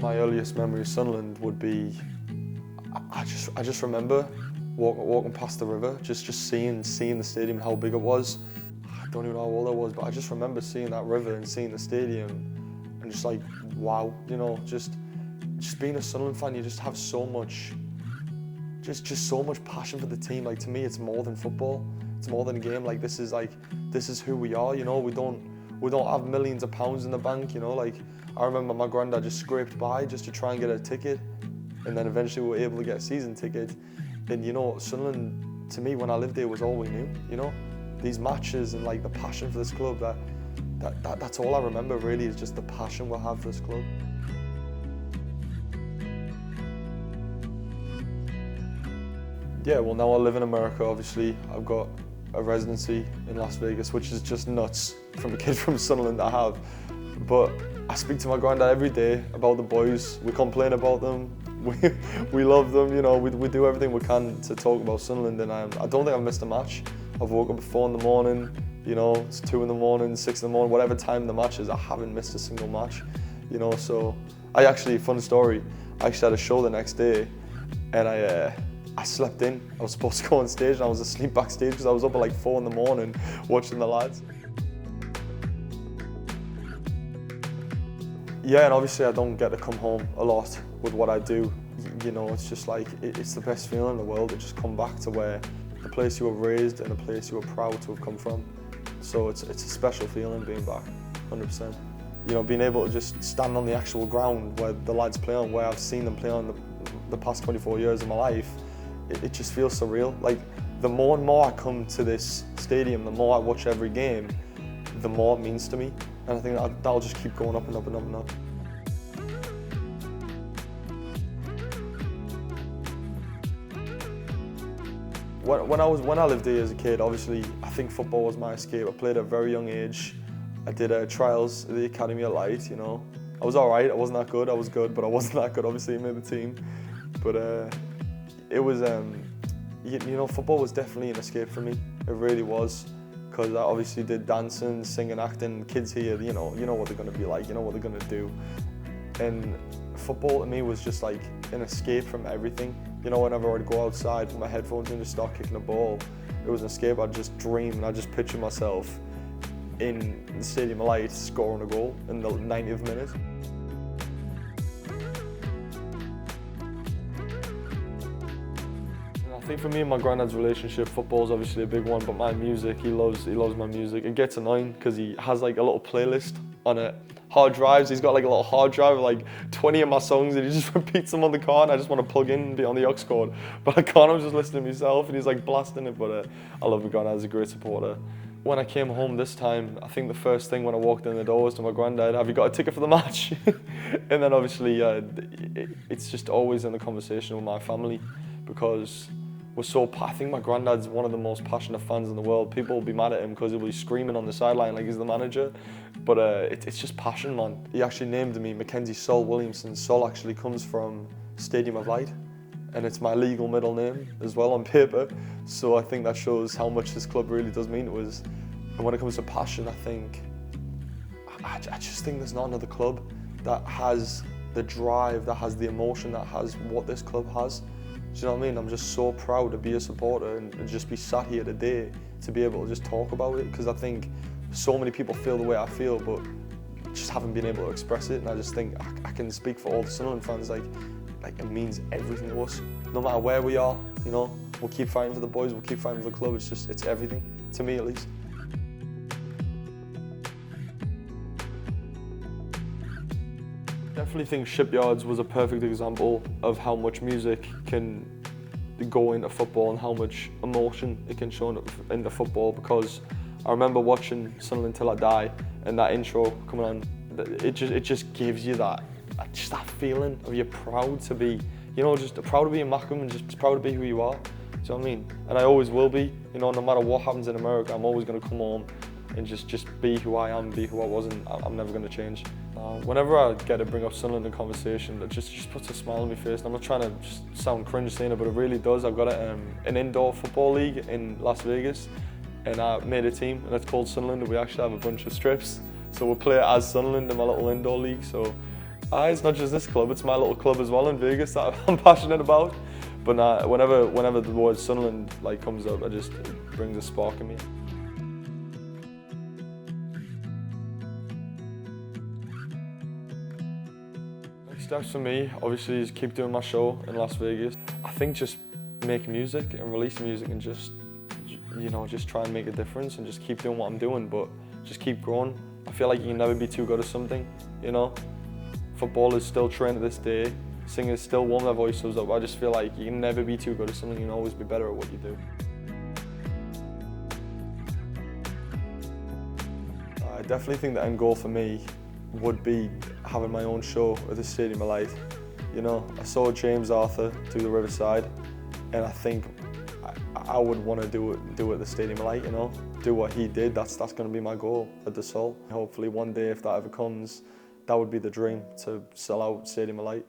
My earliest memory of Sunderland would be, I just remember walking past the river, just seeing the stadium, how big it was. I don't even know how old I was, but I just remember seeing that river and seeing the stadium and just like, wow, you know, just being a Sunderland fan, you just have so much, just so much passion for the team. Like, to me, it's more than football. It's more than a game. Like, this is who we are, you know. We don't have millions of pounds in the bank, you know. Like, I remember my granddad just scraped by just to try and get a ticket, and then eventually we were able to get a season ticket. And you know, Sunderland, to me, when I lived there, was all we knew, you know. These matches and like the passion for this club, that's all I remember really, is just the passion we have for this club. Yeah, well, now I live in America, obviously. I've got a residency in Las Vegas, which is just nuts from a kid from Sunderland to have. But I speak to my granddad every day about the boys. We complain about them. We love them, you know. We do everything we can to talk about Sunderland, and I don't think I've missed a match. I've woke up at 4 in the morning, you know, it's 2 in the morning, 6 in the morning, whatever time the match is, I haven't missed a single match, you know. So fun story, I actually had a show the next day, and I slept in. I was supposed to go on stage and I was asleep backstage because I was up at like 4 in the morning watching the lads. Yeah, and obviously I don't get to come home a lot with what I do. You know, it's just like, it's the best feeling in the world to just come back to where the place you were raised and the place you were proud to have come from. So it's a special feeling being back, 100%. You know, being able to just stand on the actual ground where the lads play on, where I've seen them play on the past 24 years of my life, it just feels surreal. Like, the more and more I come to this stadium, the more I watch every game, the more it means to me. And I think that'll just keep going up and up and up and up. When I lived here as a kid, obviously, I think football was my escape. I played at a very young age. I did trials at the Academy at Light, you know. I was all right, I wasn't that good. I was good, but I wasn't that good. Obviously, I made the team. But it was, you know, football was definitely an escape for me. It really was. Because I obviously did dancing, singing, acting. Kids here, you know what they're going to be like, you know what they're going to do. And football to me was just like an escape from everything. You know, whenever I'd go outside, put my headphones in, just start kicking a ball, it was an escape. I'd just dream and I'd just picture myself in the Stadium of Light scoring a goal in the 90th minute. I think for me and my granddad's relationship, football's obviously a big one, but my music, he loves my music. It gets annoying because he has like a little playlist on it. Hard drives, he's got like a little hard drive with like 20 of my songs, and he just repeats them on the car, and I just want to plug in and be on the aux cord. But I can't, I'm just listening to myself, and he's like blasting it, but I love my granddad, he's a great supporter. When I came home this time, I think the first thing when I walked in the door was to my granddad, have you got a ticket for the match? And then obviously, it's just always in the conversation with my family, because I think my granddad's one of the most passionate fans in the world. People will be mad at him because he'll be screaming on the sideline like he's the manager. But it's just passion, man. He actually named me Mackenzie Sol Williamson. Sol actually comes from Stadium of Light, and it's my legal middle name as well on paper. So I think that shows how much this club really does mean to us. And when it comes to passion, I just think there's not another club that has the drive, that has the emotion, that has what this club has. Do you know what I mean? I'm just so proud to be a supporter and just be sat here today to be able to just talk about it, because I think so many people feel the way I feel but just haven't been able to express it, and I just think I can speak for all the Sunderland fans, like it means everything to us. No matter where we are, you know, we'll keep fighting for the boys, we'll keep fighting for the club. It's everything, to me at least. Definitely think Shipyards was a perfect example of how much music can go into football and how much emotion it can show into football, because I remember watching Sunderland Till I Die, and that intro coming on, it just gives you that feeling of you're proud to be, you know, just proud to be in Mackem and just proud to be who you are. Do you know what I mean? And I always will be, you know, no matter what happens in America, I'm always going to come home and just be who I am, be who I was, and I'm never going to change. Whenever I get to bring up Sunderland in conversation, it just puts a smile on my face. And I'm not trying to just sound cringe saying it, but it really does. I've got an indoor football league in Las Vegas, and I made a team, and it's called Sunderland, and we actually have a bunch of strips. So we'll play as Sunderland in my little indoor league. So It's not just this club, it's my little club as well in Vegas that I'm passionate about. But nah, whenever the word Sunderland like comes up, it brings a spark in me. Next steps for me, obviously, is keep doing my show in Las Vegas. I think just make music and release music and just try and make a difference and just keep doing what I'm doing, but just keep growing. I feel like you can never be too good at something, you know? Footballers still train to this day, singers still warm their voices up. I just feel like you can never be too good at something, you can always be better at what you do. I definitely think the end goal for me would be having my own show at the Stadium of Light. You know, I saw James Arthur do the Wearside, and I think I would want to do it at the Stadium of Light, you know? Do what he did, that's going to be my goal at the Sol. Hopefully one day, if that ever comes, that would be the dream, to sell out Stadium of Light.